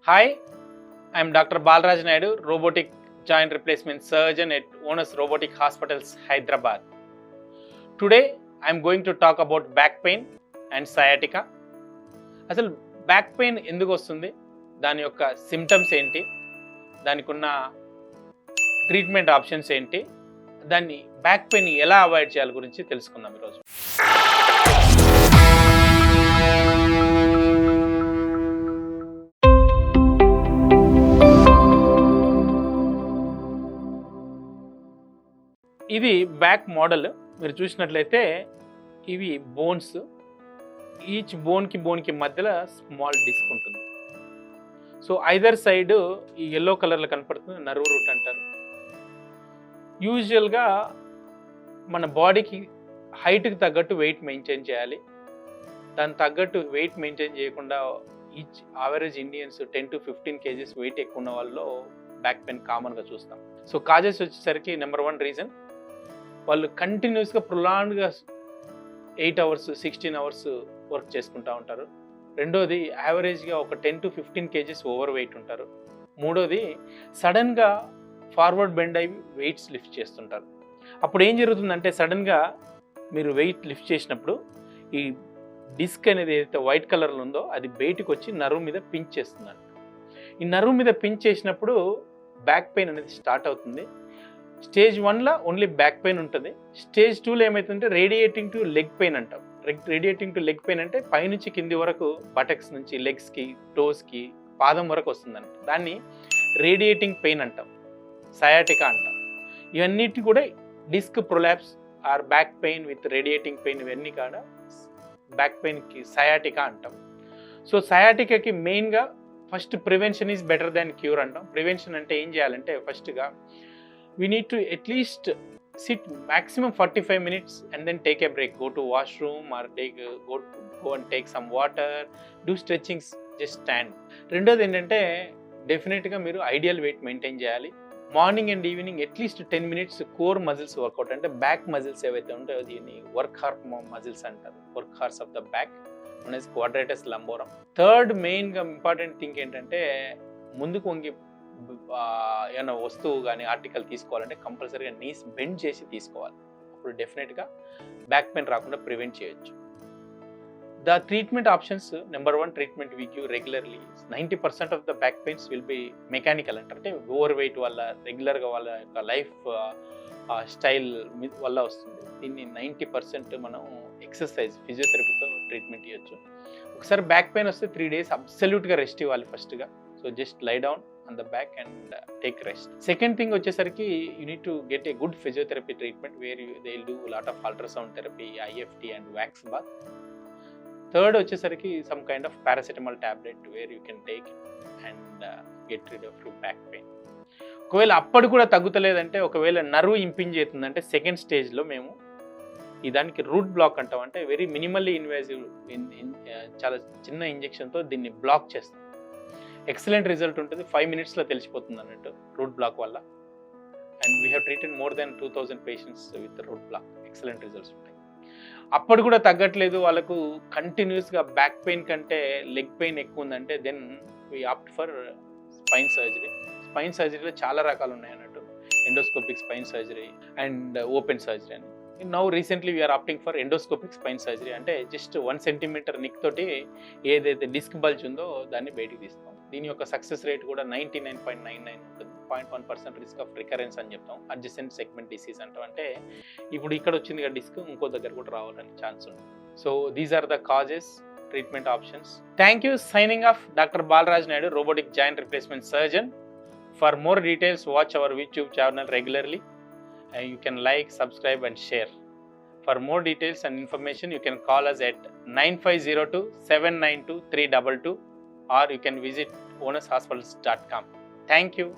Hi, I am Dr. Balaraju Naidu, Robotic Joint Replacement Surgeon at ONUS Robotic Hospitals, Hyderabad. Today, I am going to talk about back pain and sciatica. అసలు back pain ఎందుకు వస్తుంది, దాని యొక్క symptoms ఏంటి, దానికి ఉన్న treatment options ఏంటి, దాన్ని బ్యాక్ పెయిన్ ఎలా అవాయిడ్ చేయాలి గురించి తెలుసుకుందాం ఈరోజు. ఇది బ్యాక్ మోడల్. మీరు చూసినట్లయితే ఇవి బోన్స్, ఈచ్ బోన్కి మధ్యలో స్మాల్ డిస్క్ ఉంటుంది. సో ఐదర్ సైడ్ ఈ ఎల్లో కలర్లో కనపడుతుంది నర్వ్ రూట్ అంటారు. యూజువల్గా మన బాడీకి హైట్కి తగ్గట్టు వెయిట్ మెయింటైన్ చేయాలి. దానికి తగ్గట్టు వెయిట్ మెయింటైన్ చేయకుండా each average Indians 10 to 15 kgs weight ఎక్కువ ఉన్న వాళ్ళలో బ్యాక్ పెయిన్ కామన్గా చూస్తాం. సో కాజెస్ వచ్చేసరికి నెంబర్ 1 రీజన్, వాళ్ళు కంటిన్యూస్గా ప్రొలాండ్గా 8 hours 16 hours వర్క్ చేసుకుంటూ ఉంటారు. రెండోది యావరేజ్గా ఒక 10 to 15 kgs ఓవర్ వెయిట్ ఉంటారు. మూడోది సడన్గా ఫార్వర్డ్ బెండ్ అయ్యి వెయిట్స్ లిఫ్ట్ చేస్తుంటారు. అప్పుడు ఏం జరుగుతుందంటే సడన్గా మీరు వెయిట్ లిఫ్ట్ చేసినప్పుడు ఈ డిస్క్ అనేది ఏదైతే వైట్ కలర్లో ఉందో అది బయటకు వచ్చి నర్వ్ మీద పించ్ చేస్తుందంట. ఈ నర్వ్ మీద పించ్ చేసినప్పుడు బ్యాక్ పెయిన్ అనేది స్టార్ట్ అవుతుంది. స్టేజ్ 1లో ఓన్లీ బ్యాక్ పెయిన్ ఉంటుంది. స్టేజ్ 2లో ఏమవుతుందంటే రేడియేటింగ్ టు లెగ్ పెయిన్ అంటాం. రేడియేటింగ్ టు లెగ్ పెయిన్ అంటే పైనుంచి కింది వరకు బటక్స్ నుంచి లెగ్స్కి టోస్కి పాదం వరకు వస్తుందంట. దాన్ని రేడియేటింగ్ పెయిన్ అంటాం, సయాటికా అంటాం. ఇవన్నిటి కూడా disc prolapse or back pain with radiating pain, ఇవన్నీ కాడ బ్యాక్ పెయిన్కి సయాటికా అంటాం. సో సయాటికాకి మెయిన్గా first prevention is better than cure అంటాం. ప్రివెన్షన్ అంటే ఏం చేయాలంటే ఫస్ట్గా we need to at least sit maximum 45 minutes and then take a break, go to washroom or go and take some water, do stretchings, just stand. రెండోది ఏంటంటే డెఫినెట్గా మీరు ideal weight maintain చేయాలి. Morning and evening at least 10 minutes core muscles workout, అంటే back muscles ఏవైతే ఉంటాయో దీన్ని work heart muscles అంటారు, work horse of the back, quadratus lumborum. Third మెయిన్గా ఇంపార్టెంట్ థింగ్ ఏంటంటే ముందుకు వంగి ఏమైనా వస్తువు కానీ ఆర్టికల్ తీసుకోవాలంటే కంపల్సరీగా నీస్ బెండ్ చేసి తీసుకోవాలి. అప్పుడు డెఫినెట్గా బ్యాక్ పెయిన్ రాకుండా ప్రివెంట్ చేయొచ్చు. The treatment options, number 1 treatment we give regularly. 90% of the back pains will be mechanical, అంటే ఓవర్ వెయిట్ వల్ల, రెగ్యులర్గా వాళ్ళ యొక్క లైఫ్ స్టైల్ వల్ల వస్తుంది. దీన్ని 90% మనం ఎక్సర్సైజ్, ఫిజియోథెరపీతో ట్రీట్మెంట్ ఇవ్వచ్చు. ఒకసారి బ్యాక్ పెయిన్ వస్తే 3 days అబ్సల్యూట్గా రెస్ట్ ఇవ్వాలి ఫస్ట్గా. So just lie down on the back and take rest. Second thing వచ్చేసరికి you need to get a good physiotherapy treatment where they'll do a lot of ultrasound therapy, IFT and wax bath. Third వచ్చేసరికి some kind of paracetamol tablet where you can take and get rid of your back pain. ఒకవేళ అప్పుడు కూడా తగ్గుతలేదంటే, ఒకవేళ nerve impinge అవుతుందంటే second స్టేజ్లో మేము ఈ దానికి రూట్ బ్లాక్ అంటాం. అంటే వెరీ మినిమల్లీ ఇన్వేజివ్, చాలా చిన్న ఇంజెక్షన్తో దీన్ని బ్లాక్ చేస్తాం. ఎక్సలెంట్ రిజల్ట్ ఉంటుంది, 5 minutesలో తెలిసిపోతుంది అన్నట్టు రూట్ బ్లాక్ వల్ల. And we have treated more than 2000 patients with root block. Excellent results ఉంటాయి. అప్పుడు కూడా తగ్గట్లేదు, వాళ్ళకు కంటిన్యూస్గా బ్యాక్ పెయిన్ కంటే లెగ్ పెయిన్ ఎక్కువ ఉందంటే then we opt for spine surgery. Spine సర్జరీలో చాలా రకాలు ఉన్నాయి అన్నట్టు, endoscopic spine surgery and open surgery అని. Now recently we're opting for endoscopic spine surgery, అంటే జస్ట్ 1 centimeter నిక్ తోటి ఏదైతే డిస్క్ బల్జ్ ఉందో దాన్ని బయటికి తీస్తాం. దీని యొక్క సక్సెస్ రేట్ కూడా 99.99 ఉంటుంది. 0.1% రిస్క్ ఆఫ్ రికరెన్స్ అని చెప్తాం. అడ్జసెంట్ సెగ్మెంట్ డిసీజ్ అంటాం, అంటే ఇప్పుడు ఇక్కడ వచ్చింది కదా డిస్క్, ఇంకో దగ్గర కూడా రావాలని ఛాన్స్ ఉంది. So these are the causes, treatment options. Thank you. Signing off, doctor Balaraj Naidu, robotic joint replacement surgeon. For more details watch our YouTube channel regularly. You can like, subscribe and share. For more details and information, you can call us at 9502-792-322 or you can visit onushospitals.com. Thank you.